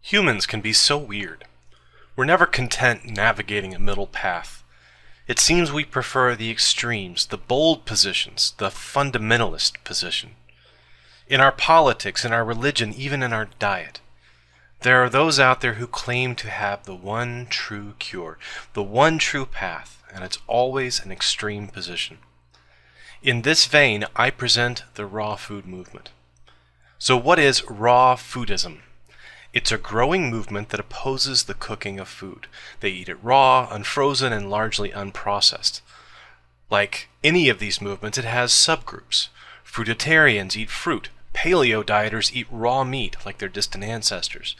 Humans can be so weird. We're never content navigating a middle path. It seems we prefer the extremes, the bold positions, the fundamentalist position. In our politics, in our religion, even in our diet. There are those out there who claim to have the one true cure, the one true path, and it's always an extreme position. In this vein, I present the raw food movement. So what is raw foodism? It's a growing movement that opposes the cooking of food. They eat it raw, unfrozen, and largely unprocessed. Like any of these movements, it has subgroups. Fruitarians eat fruit. Paleo dieters eat raw meat like their distant ancestors.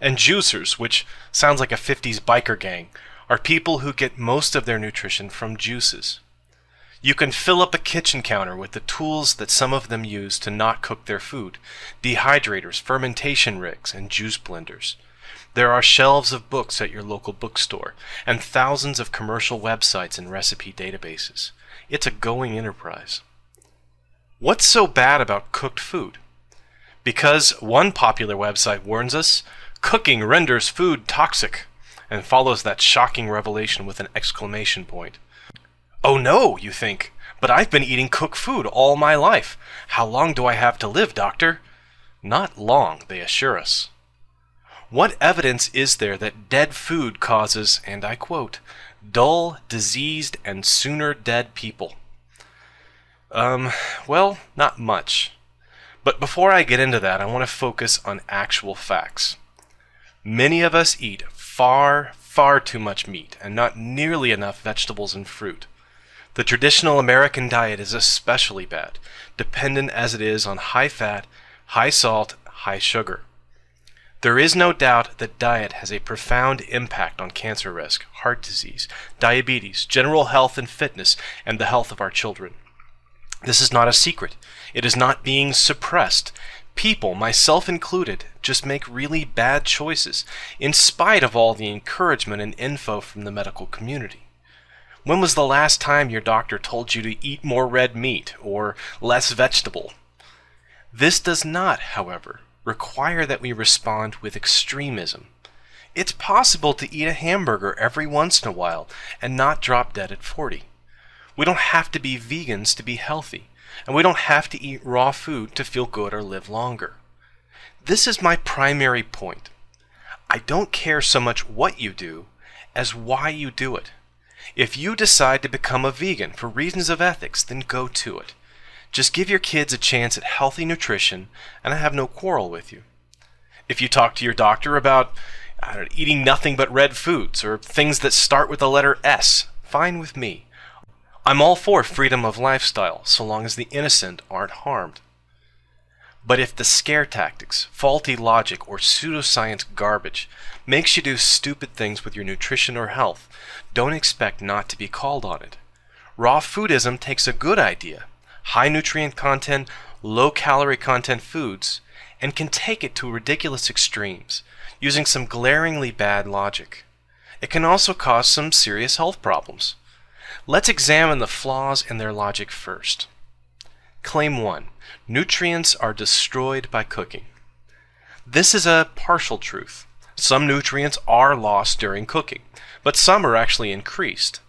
And juicers, which sounds like a 50s biker gang, are people who get most of their nutrition from juices. You can fill up a kitchen counter with the tools that some of them use to not cook their food: dehydrators, fermentation rigs, and juice blenders. There are shelves of books at your local bookstore, and thousands of commercial websites and recipe databases. It's a going enterprise. What's so bad about cooked food? Because one popular website warns us, cooking renders food toxic, and follows that shocking revelation with an exclamation point. Oh no, you think, but I've been eating cooked food all my life. How long do I have to live, doctor? Not long, they assure us. What evidence is there that dead food causes, and I quote, dull, diseased, and sooner dead people? Well, not much. But before I get into that, I want to focus on actual facts. Many of us eat far too much meat and not nearly enough vegetables and fruit. The traditional American diet is especially bad, dependent as it is on high fat, high salt, high sugar. There is no doubt that diet has a profound impact on cancer risk, heart disease, diabetes, general health and fitness, and the health of our children. This is not a secret. It is not being suppressed. People, myself included, just make really bad choices, in spite of all the encouragement and info from the medical community. When was the last time your doctor told you to eat more red meat or less vegetable? This does not, however, require that we respond with extremism. It's possible to eat a hamburger every once in a while and not drop dead at 40. We don't have to be vegans to be healthy, and we don't have to eat raw food to feel good or live longer. This is my primary point. I don't care so much what you do as why you do it. If you decide to become a vegan for reasons of ethics, then go to it. Just give your kids a chance at healthy nutrition, and I have no quarrel with you. If you talk to your doctor about eating nothing but red foods or things that start with the letter S, fine with me. I'm all for freedom of lifestyle, so long as the innocent aren't harmed. But if the scare tactics, faulty logic, or pseudoscience garbage makes you do stupid things with your nutrition or health, don't expect not to be called on it. Raw foodism takes a good idea, high nutrient content, low calorie content foods, and can take it to ridiculous extremes, using some glaringly bad logic. It can also cause some serious health problems. Let's examine the flaws in their logic first. Claim 1. Nutrients are destroyed by cooking. This is a partial truth. Some nutrients are lost during cooking, but some are actually increased.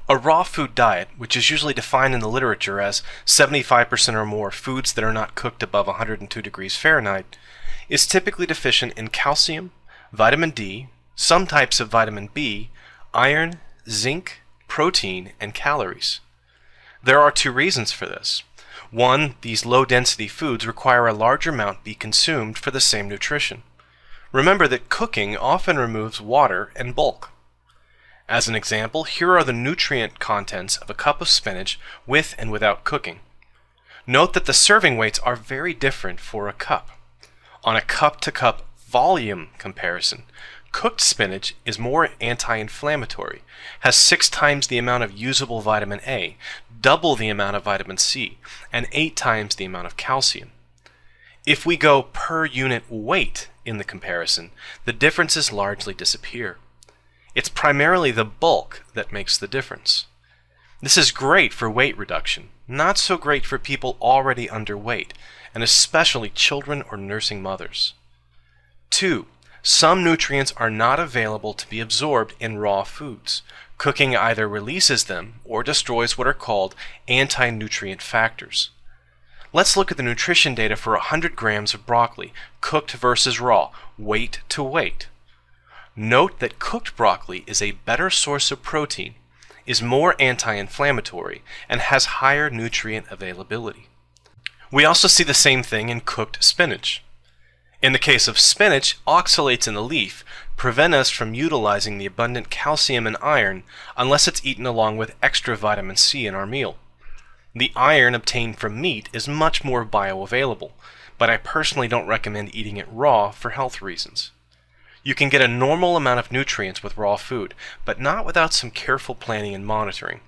A raw food diet, which is usually defined in the literature as 75% or more foods that are not cooked above 102 degrees Fahrenheit, is typically deficient in calcium, vitamin D, some types of vitamin B, iron, zinc, protein, and calories. There are two reasons for this. One, these low-density foods require a larger amount be consumed for the same nutrition. Remember that cooking often removes water and bulk. As an example, here are the nutrient contents of a cup of spinach with and without cooking. Note that the serving weights are very different for a cup. On a cup-to-cup volume comparison, cooked spinach is more anti-inflammatory, has 6 times the amount of usable vitamin A, double the amount of vitamin C, and 8 times the amount of calcium. If we go per unit weight in the comparison, the differences largely disappear. It's primarily the bulk that makes the difference. This is great for weight reduction, not so great for people already underweight, and especially children or nursing mothers. 2. Some nutrients are not available to be absorbed in raw foods. Cooking either releases them or destroys what are called anti-nutrient factors. Let's look at the nutrition data for 100 grams of broccoli, cooked versus raw, weight to weight. Note that cooked broccoli is a better source of protein, is more anti-inflammatory, and has higher nutrient availability. We also see the same thing in cooked spinach. In the case of spinach, oxalates in the leaf prevent us from utilizing the abundant calcium and iron unless it's eaten along with extra vitamin C in our meal. The iron obtained from meat is much more bioavailable, but I personally don't recommend eating it raw for health reasons. You can get a normal amount of nutrients with raw food, but not without some careful planning and monitoring.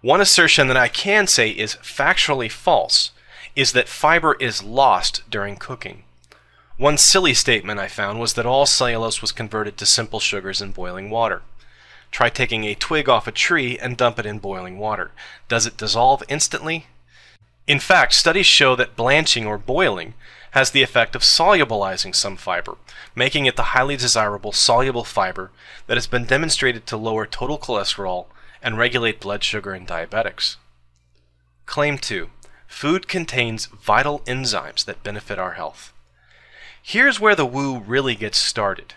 One assertion that I can say is factually false is that fiber is lost during cooking. One silly statement I found was that all cellulose was converted to simple sugars in boiling water. Try taking a twig off a tree and dump it in boiling water. Does it dissolve instantly? In fact, studies show that blanching or boiling has the effect of solubilizing some fiber, making it the highly desirable soluble fiber that has been demonstrated to lower total cholesterol and regulate blood sugar in diabetics. Claim 2. Food contains vital enzymes that benefit our health. Here's where the woo really gets started.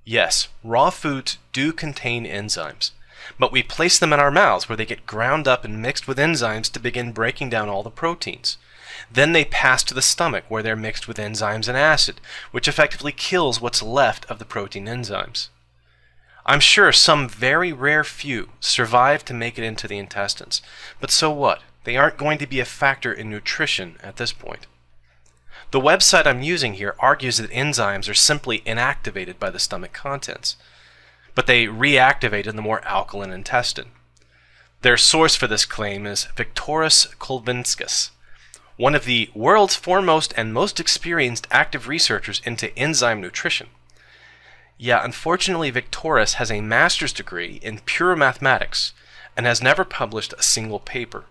Yes, raw foods do contain enzymes, but we place them in our mouths where they get ground up and mixed with enzymes to begin breaking down all the proteins. Then they pass to the stomach where they're mixed with enzymes and acid, which effectively kills what's left of the protein enzymes. I'm sure some very rare few survive to make it into the intestines, but so what? They aren't going to be a factor in nutrition at this point. The website I'm using here argues that enzymes are simply inactivated by the stomach contents, but they reactivate in the more alkaline intestine. Their source for this claim is Viktoras Kulvinskas, one of the world's foremost and most experienced active researchers into enzyme nutrition. Yeah, unfortunately, Viktoras has a master's degree in pure mathematics and has never published a single paper.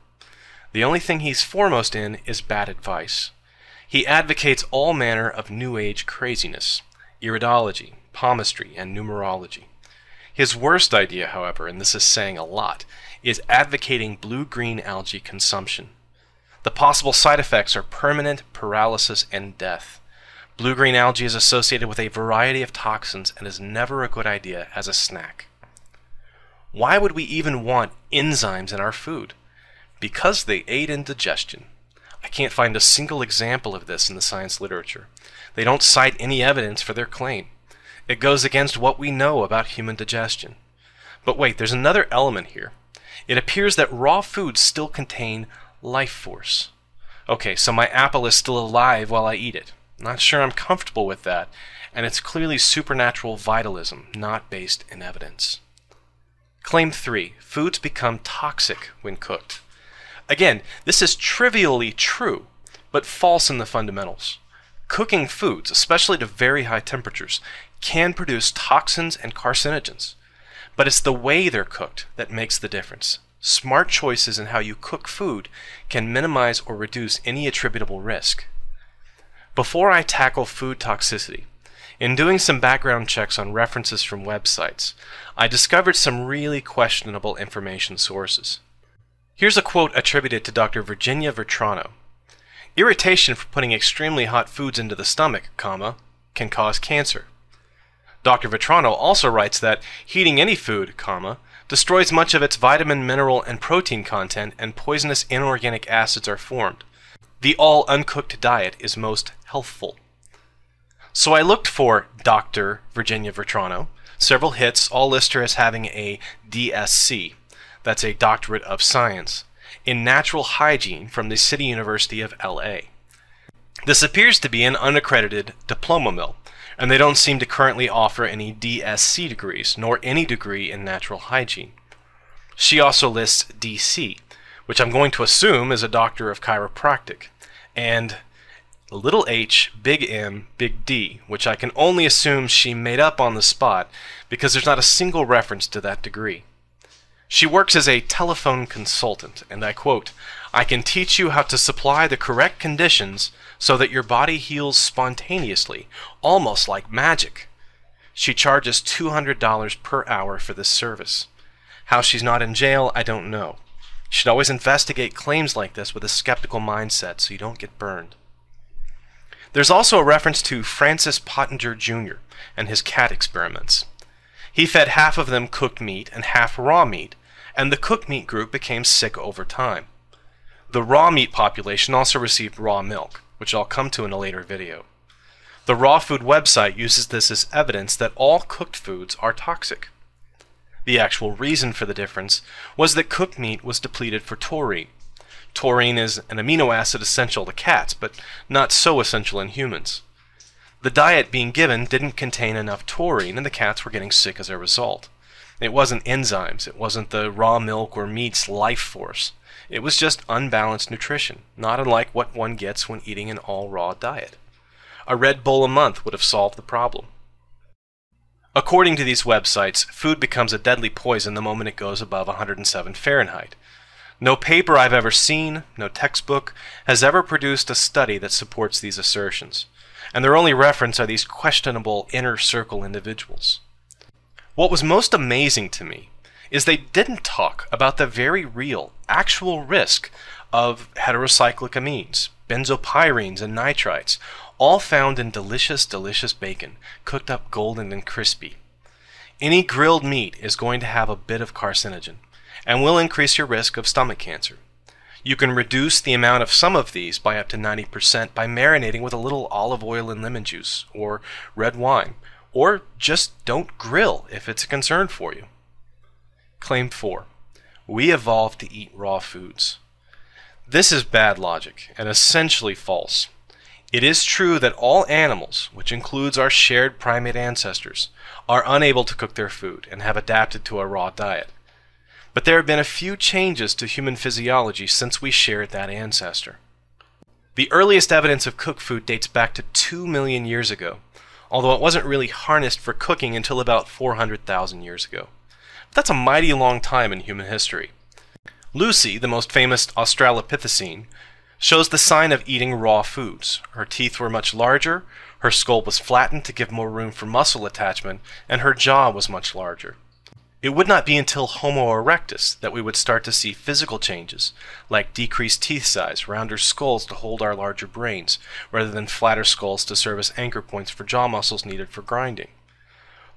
The only thing he's foremost in is bad advice. He advocates all manner of New Age craziness, iridology, palmistry, and numerology. His worst idea, however, and this is saying a lot, is advocating blue-green algae consumption. The possible side effects are permanent paralysis and death. Blue-green algae is associated with a variety of toxins and is never a good idea as a snack. Why would we even want enzymes in our food? Because they aid in digestion. I can't find a single example of this in the science literature. They don't cite any evidence for their claim. It goes against what we know about human digestion. But wait, there's another element here. It appears that raw foods still contain life force. Okay, so my apple is still alive while I eat it. Not sure I'm comfortable with that, and it's clearly supernatural vitalism, not based in evidence. Claim 3. Foods become toxic when cooked. Again, this is trivially true, but false in the fundamentals. Cooking foods, especially to very high temperatures, can produce toxins and carcinogens. But it's the way they're cooked that makes the difference. Smart choices in how you cook food can minimize or reduce any attributable risk. Before I tackle food toxicity, in doing some background checks on references from websites, I discovered some really questionable information sources. Here's a quote attributed to Dr. Virginia Vetrano. Irritation from putting extremely hot foods into the stomach, can cause cancer. Dr. Vetrano also writes that heating any food, destroys much of its vitamin, mineral, and protein content, and poisonous inorganic acids are formed. The all-uncooked diet is most healthful. So I looked for Dr. Virginia Vetrano. Several hits all list her as having a DSc. That's a Doctorate of Science, in Natural Hygiene from the City University of LA. This appears to be an unaccredited diploma mill, and they don't seem to currently offer any DSc degrees, nor any degree in natural hygiene. She also lists DC, which I'm going to assume is a Doctor of Chiropractic, and little h, big M, big D, which I can only assume she made up on the spot because there's not a single reference to that degree. She works as a telephone consultant, and I quote, "I can teach you how to supply the correct conditions so that your body heals spontaneously, almost like magic. She charges $200 per hour for this service. How she's not in jail, I don't know. You should always investigate claims like this with a skeptical mindset so you don't get burned. There's also a reference to Francis Pottinger Jr. and his cat experiments. He fed half of them cooked meat and half raw meat, and the cooked meat group became sick over time. The raw meat population also received raw milk, which I'll come to in a later video. The raw food website uses this as evidence that all cooked foods are toxic. The actual reason for the difference was that cooked meat was depleted for taurine. Taurine is an amino acid essential to cats, but not so essential in humans. The diet being given didn't contain enough taurine, and the cats were getting sick as a result. It wasn't enzymes, it wasn't the raw milk or meat's life force. It was just unbalanced nutrition, not unlike what one gets when eating an all-raw diet. A Red Bull a month would have solved the problem. According to these websites, food becomes a deadly poison the moment it goes above 107 Fahrenheit. No paper I've ever seen, no textbook, has ever produced a study that supports these assertions, and their only reference are these questionable inner circle individuals. What was most amazing to me is they didn't talk about the very real, actual risk of heterocyclic amines, benzopyrenes, and nitrites, all found in delicious, delicious bacon, cooked up golden and crispy. Any grilled meat is going to have a bit of carcinogen, and will increase your risk of stomach cancer. You can reduce the amount of some of these by up to 90% by marinating with a little olive oil and lemon juice, or red wine, or just don't grill if it's a concern for you. Claim 4. We evolved to eat raw foods. This is bad logic, and essentially false. It is true that all animals, which includes our shared primate ancestors, are unable to cook their food and have adapted to a raw diet. But there have been a few changes to human physiology since we shared that ancestor. The earliest evidence of cooked food dates back to 2 million years ago, although it wasn't really harnessed for cooking until about 400,000 years ago. But that's a mighty long time in human history. Lucy, the most famous Australopithecine, shows the sign of eating raw foods. Her teeth were much larger, her skull was flattened to give more room for muscle attachment, and her jaw was much larger. It would not be until Homo erectus that we would start to see physical changes, like decreased teeth size, rounder skulls to hold our larger brains, rather than flatter skulls to serve as anchor points for jaw muscles needed for grinding.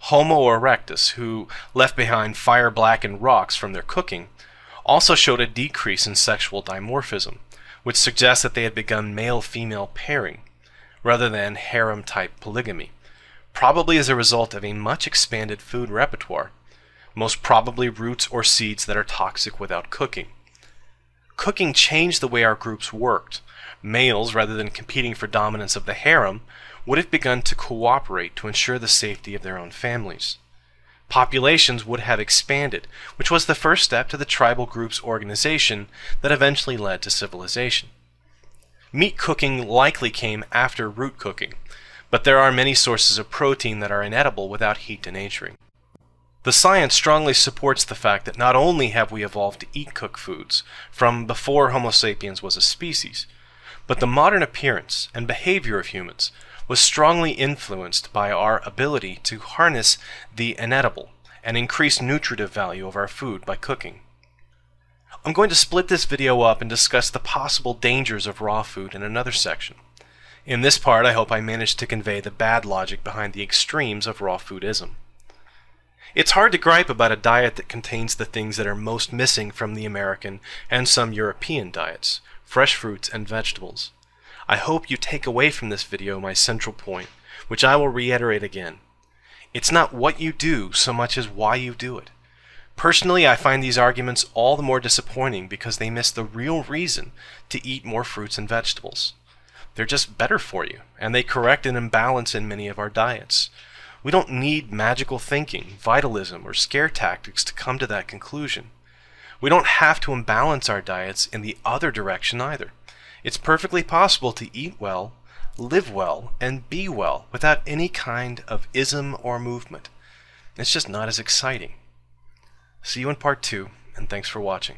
Homo erectus, who left behind fire-blackened rocks from their cooking, also showed a decrease in sexual dimorphism, which suggests that they had begun male-female pairing, rather than harem-type polygamy, probably as a result of a much expanded food repertoire, most probably roots or seeds that are toxic without cooking. Cooking changed the way our groups worked. Males, rather than competing for dominance of the harem, would have begun to cooperate to ensure the safety of their own families. Populations would have expanded, which was the first step to the tribal group's organization that eventually led to civilization. Meat cooking likely came after root cooking, but there are many sources of protein that are inedible without heat denaturing. The science strongly supports the fact that not only have we evolved to eat cooked foods from before Homo sapiens was a species, but the modern appearance and behavior of humans was strongly influenced by our ability to harness the inedible and increase nutritive value of our food by cooking. I'm going to split this video up and discuss the possible dangers of raw food in another section. In this part, I hope I managed to convey the bad logic behind the extremes of raw foodism. It's hard to gripe about a diet that contains the things that are most missing from the American and some European diets: fresh fruits and vegetables. I hope you take away from this video my central point, which I will reiterate again. It's not what you do so much as why you do it. Personally, I find these arguments all the more disappointing because they miss the real reason to eat more fruits and vegetables. They're just better for you, and they correct an imbalance in many of our diets. We don't need magical thinking, vitalism, or scare tactics to come to that conclusion. We don't have to imbalance our diets in the other direction either. It's perfectly possible to eat well, live well, and be well without any kind of ism or movement. It's just not as exciting. See you in part 2, and thanks for watching.